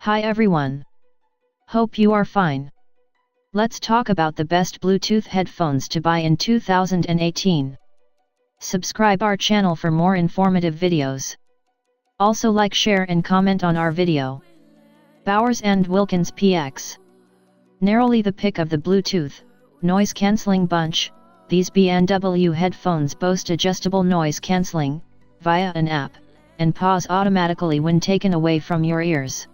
Hi everyone. Hope you are fine. Let's talk about the best Bluetooth headphones to buy in 2018. Subscribe our channel for more informative videos. Also like, share and comment on our video. Bose and Wilkins PX. Narrowly the pick of the Bluetooth, noise cancelling bunch. These B&W headphones boast adjustable noise cancelling, via an app, and pause automatically when taken away from your ears.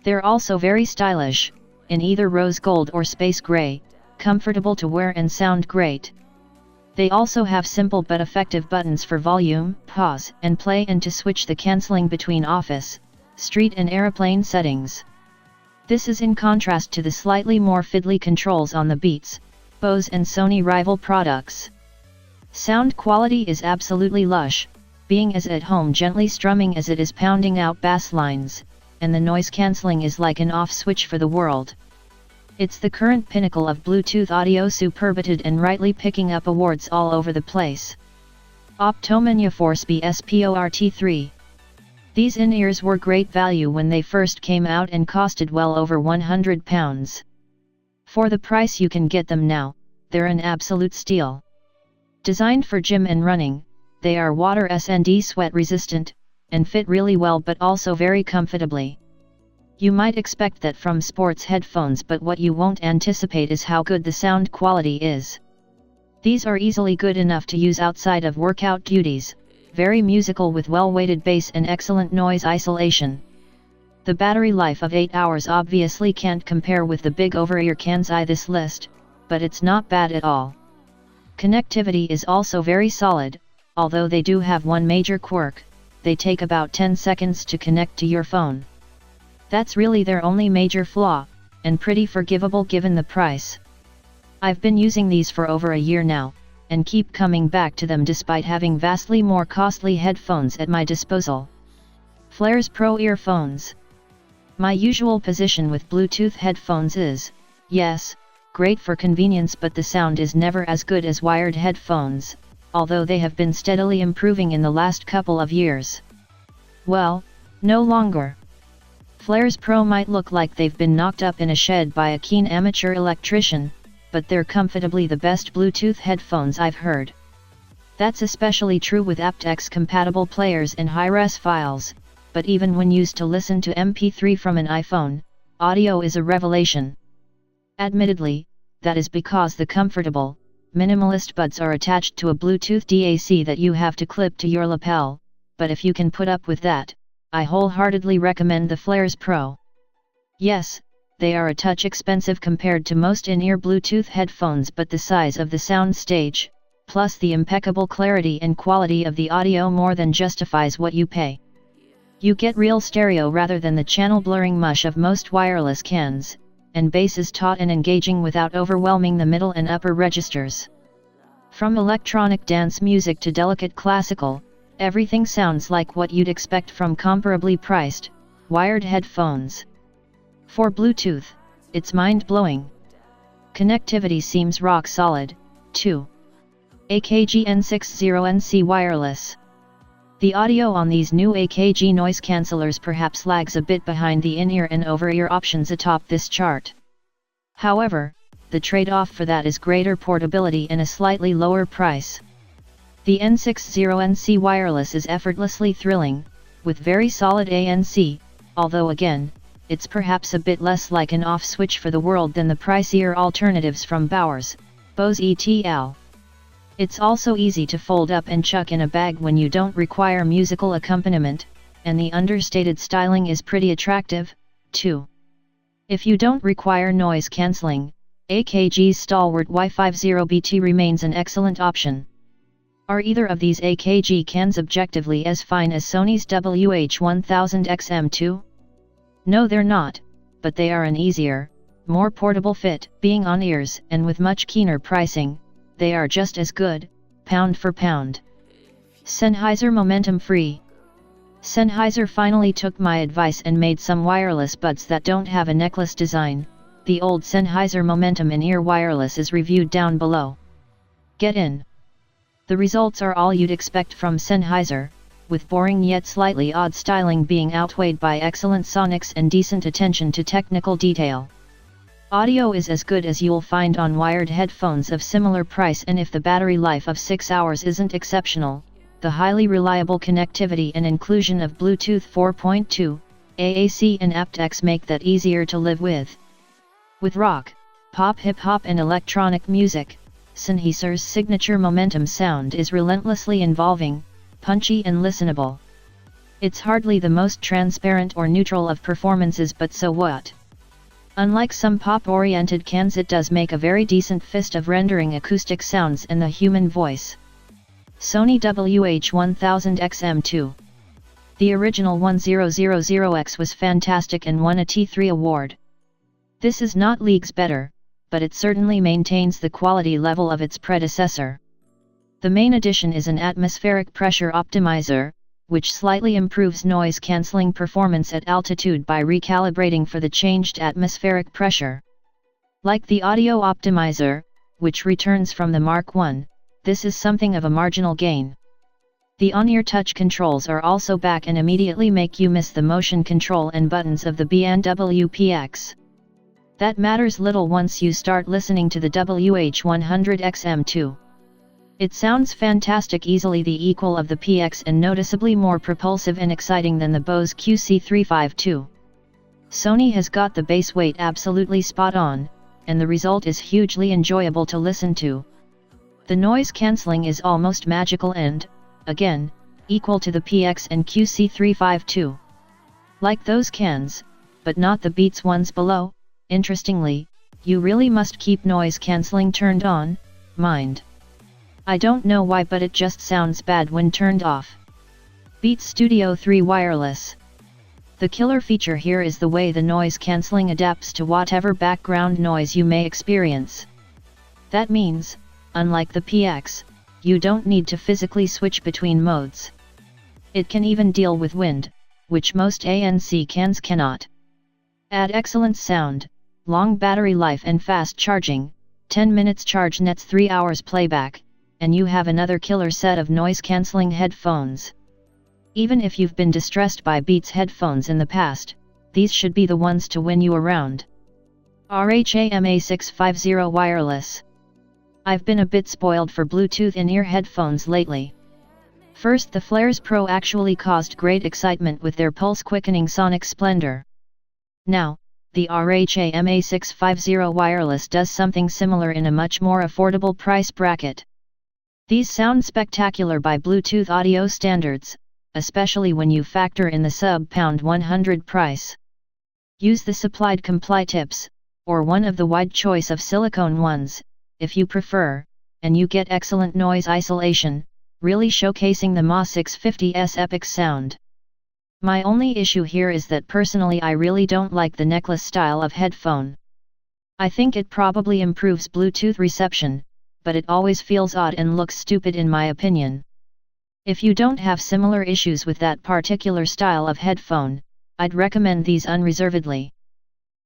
They're also very stylish, in either rose gold or space gray, comfortable to wear and sound great. They also have simple but effective buttons for volume, pause and play, and to switch the cancelling between office, street and airplane settings. This is in contrast to the slightly more fiddly controls on the Beats, Bose and Sony rival products. Sound quality is absolutely lush, being as at home gently strumming as it is pounding out bass lines, and the noise cancelling is like an off switch for the world. It's the current pinnacle of Bluetooth audio superbited and rightly picking up awards all over the place. Opto Mania for SBSPO RT3. These in-ears were great value when they first came out and costed well over £100. For the price you can get them now, they're an absolute steal. Designed for gym and running, they are water and sweat resistant, and fit really well but also very comfortably. You might expect that from sports headphones, but what you won't anticipate is how good the sound quality is. These are easily good enough to use outside of workout duties, very musical with well-weighted bass and excellent noise isolation. The battery life of 8 hours obviously can't compare with the big over-ear cans I this list, but it's not bad at all. Connectivity is also very solid, although they do have one major quirk: they take about 10 seconds to connect to your phone. That's really their only major flaw, and pretty forgivable given the price. I've been using these for over a year now, and keep coming back to them despite having vastly more costly headphones at my disposal. Flairs Pro Earphones. My usual position with Bluetooth headphones is, yes, great for convenience, but the sound is never as good as wired headphones, although they have been steadily improving in the last couple of years. Well, no longer. Flairs Pro might look like they've been knocked up in a shed by a keen amateur electrician, but they're comfortably the best Bluetooth headphones I've heard. That's especially true with aptX-compatible players and high-res files, but even when used to listen to MP3 from an iPhone, audio is a revelation. Admittedly, that is because the comfortable, minimalist buds are attached to a Bluetooth DAC that you have to clip to your lapel, but if you can put up with that, I wholeheartedly recommend the Flairs Pro. Yes, they are a touch expensive compared to most in-ear Bluetooth headphones, but the size of the sound stage, plus the impeccable clarity and quality of the audio more than justifies what you pay. You get real stereo rather than the channel blurring mush of most wireless cans, and bass is taut and engaging without overwhelming the middle and upper registers. From electronic dance music to delicate classical, everything sounds like what you'd expect from comparably priced, wired headphones. For Bluetooth, it's mind-blowing. Connectivity seems rock solid, too. AKG N60 C Wireless. The audio on these new AKG noise cancellers perhaps lags a bit behind the in-ear and over-ear options atop this chart. However, the trade-off for that is greater portability and a slightly lower price. The N60 C Wireless is effortlessly thrilling, with very solid ANC, although again, it's perhaps a bit less like an off switch for the world than the pricier alternatives from Bose etc. It's also easy to fold up and chuck in a bag when you don't require musical accompaniment, and the understated styling is pretty attractive, too. If you don't require noise cancelling, AKG's stalwart Y50BT remains an excellent option. Are either of these AKG cans objectively as fine as Sony's WH1000XM too? No, they're not, but they are an easier, more portable fit, being on ears, and with much keener pricing, they are just as good, pound for pound. Sennheiser Momentum Free. Sennheiser finally took my advice and made some wireless buds that don't have a necklace design. The old Sennheiser Momentum in-ear wireless is reviewed down below. Get in. The results are all you'd expect from Sennheiser, with boring yet slightly odd styling being outweighed by excellent sonics and decent attention to technical detail. Audio is as good as you'll find on wired headphones of similar price, and if the battery life of 6 hours isn't exceptional, the highly reliable connectivity and inclusion of Bluetooth 4.2, AAC and aptX make that easier to live with. With rock, pop, hip-hop and electronic music, Sennheiser's signature momentum sound is relentlessly involving, punchy and listenable. It's hardly the most transparent or neutral of performances, but so what? Unlike some pop-oriented cans, it does make a very decent fist of rendering acoustic sounds and the human voice. Sony WH1000XM 2. The original 1000X was fantastic and won a T3 award. This is not leagues better, but it certainly maintains the quality level of its predecessor. The main addition is an atmospheric pressure optimizer, which slightly improves noise-canceling performance at altitude by recalibrating for the changed atmospheric pressure. Like the audio optimizer, which returns from the Mark I, this is something of a marginal gain. The on-ear touch controls are also back and immediately make you miss the motion control and buttons of the BMW PX. That matters little once you start listening to the WH1000XM 2. It sounds fantastic, easily the equal of the PX and noticeably more propulsive and exciting than the Bose QC352. Sony has got the bass weight absolutely spot on, and the result is hugely enjoyable to listen to. The noise cancelling is almost magical and, again, equal to the PX and QC352. Like those cans, but not the Beats ones below, interestingly, you really must keep noise cancelling turned on, mind. I don't know why, but it just sounds bad when turned off. Beats Studio 3 Wireless. The killer feature here is the way the noise cancelling adapts to whatever background noise you may experience. That means, unlike the PX, you don't need to physically switch between modes. It can even deal with wind, which most ANC cans cannot. Add excellent sound, long battery life and fast charging, 10 minutes charge nets 3 hours playback, and you have another killer set of noise-cancelling headphones. Even if you've been distressed by Beats headphones in the past, these should be the ones to win you around. AM A65 Wireless. I've been a bit spoiled for Bluetooth in-ear headphones lately. First, the Flairs Pro actually caused great excitement with their pulse-quickening sonic splendor. Now, the AM A65 Wireless does something similar in a much more affordable price bracket. These sound spectacular by Bluetooth audio standards, especially when you factor in the sub-£100 price. Use the supplied comply tips, or one of the wide choice of silicone ones, if you prefer, and you get excellent noise isolation, really showcasing the MA650's epic sound. My only issue here is that personally I really don't like the necklace style of headphone. I think it probably improves Bluetooth reception, but it always feels odd and looks stupid in my opinion. If you don't have similar issues with that particular style of headphone, I'd recommend these unreservedly.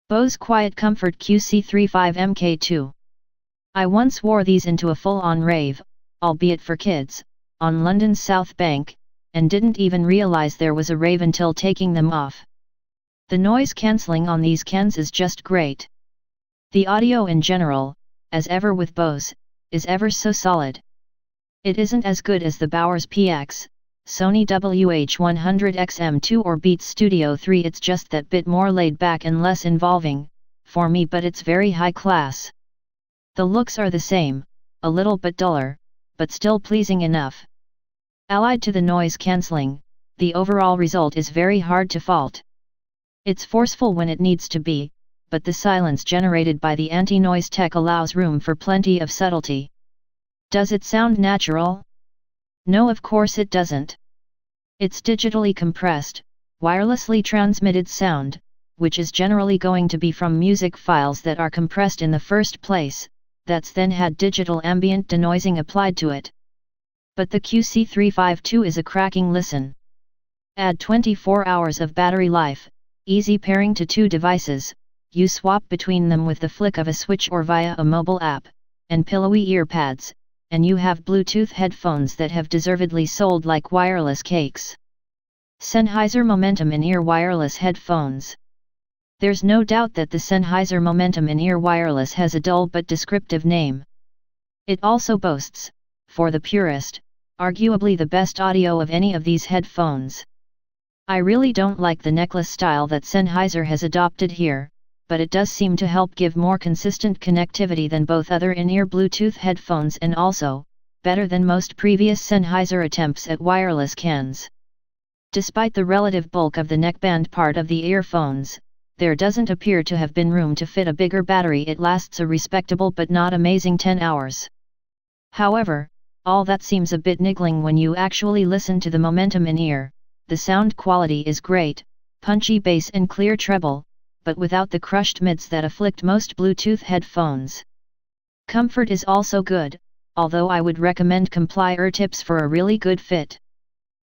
Bose QuietComfort QC 35MK2. I once wore these into a full-on rave, albeit for kids, on London's South Bank, and didn't even realize there was a rave until taking them off. The noise cancelling on these cans is just great. The audio in general, as ever with Bose, is ever so solid. It isn't as good as the Bose PX, Sony WH1000XM2 or Beats Studio 3, it's just that bit more laid back and less involving, for me, but it's very high class. The looks are the same, a little bit duller, but still pleasing enough. Allied to the noise cancelling, the overall result is very hard to fault. It's forceful when it needs to be, but the silence generated by the anti-noise tech allows room for plenty of subtlety. Does it sound natural? No, of course it doesn't. It's digitally compressed, wirelessly transmitted sound, which is generally going to be from music files that are compressed in the first place, that's then had digital ambient denoising applied to it. But the QC352 is a cracking listen. Add 24 hours of battery life, easy pairing to two devices, you swap between them with the flick of a switch or via a mobile app, and pillowy ear pads, and you have Bluetooth headphones that have deservedly sold like wireless cakes. Sennheiser Momentum In-Ear Wireless Headphones. There's no doubt that the Sennheiser Momentum In-Ear Wireless has a dull but descriptive name. It also boasts, for the purist, arguably the best audio of any of these headphones. I really don't like the necklace style that Sennheiser has adopted here, but it does seem to help give more consistent connectivity than both other in-ear Bluetooth headphones and also, better than most previous Sennheiser attempts at wireless cans. Despite the relative bulk of the neckband part of the earphones, there doesn't appear to have been room to fit a bigger battery. It lasts a respectable but not amazing 10 hours. However, all that seems a bit niggling when you actually listen to the Momentum In-Ear. The sound quality is great, punchy bass and clear treble, but without the crushed mids that afflict most Bluetooth headphones. Comfort is also good, although I would recommend Comply Ear Tips for a really good fit.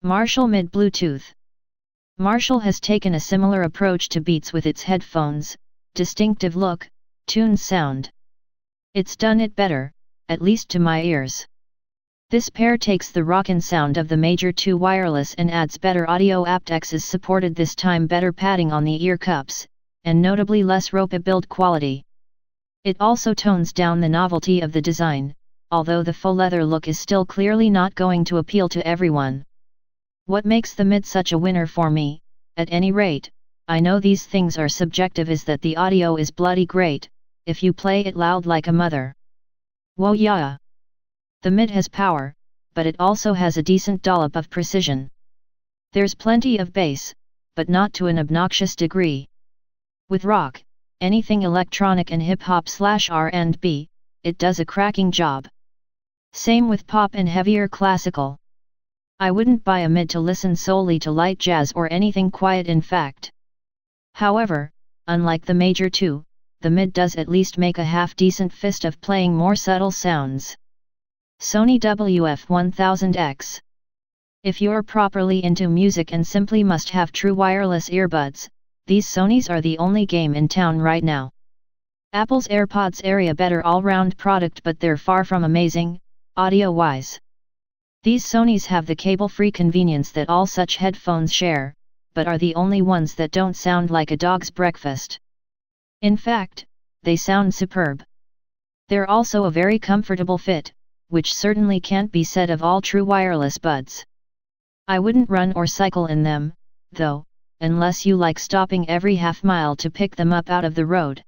Marshall Mid Bluetooth. Marshall has taken a similar approach to Beats with its headphones, distinctive look, tuned sound. It's done it better, at least to my ears. This pair takes the rockin' sound of the Major 2 wireless and adds better audio. aptX is supported this time, better padding on the ear cups, and notably less rope build quality. It also tones down the novelty of the design, although the faux leather look is still clearly not going to appeal to everyone. What makes the mid such a winner for me, at any rate, I know these things are subjective, is that the audio is bloody great, if you play it loud like a mother. Whoa yeah! The mid has power, but it also has a decent dollop of precision. There's plenty of bass, but not to an obnoxious degree. With rock, anything electronic and hip-hop/R&B, it does a cracking job. Same with pop and heavier classical. I wouldn't buy a mid to listen solely to light jazz or anything quiet, in fact. However, unlike the Major 2, the mid does at least make a half-decent fist of playing more subtle sounds. Sony WF1000X. If you're properly into music and simply must have true wireless earbuds, these Sonys are the only game in town right now. Apple's AirPods area better all-round product, but they're far from amazing, audio-wise. These Sonys have the cable-free convenience that all such headphones share, but are the only ones that don't sound like a dog's breakfast. In fact, they sound superb. They're also a very comfortable fit, which certainly can't be said of all true wireless buds. I wouldn't run or cycle in them, though, unless you like stopping every half mile to pick them up out of the road.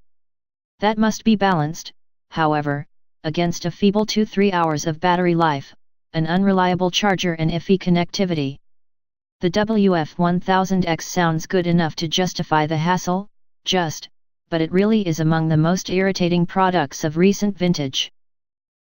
That must be balanced, however, against a feeble 2-3 hours of battery life, an unreliable charger and iffy connectivity. The WF1000X sounds good enough to justify the hassle, but it really is among the most irritating products of recent vintage.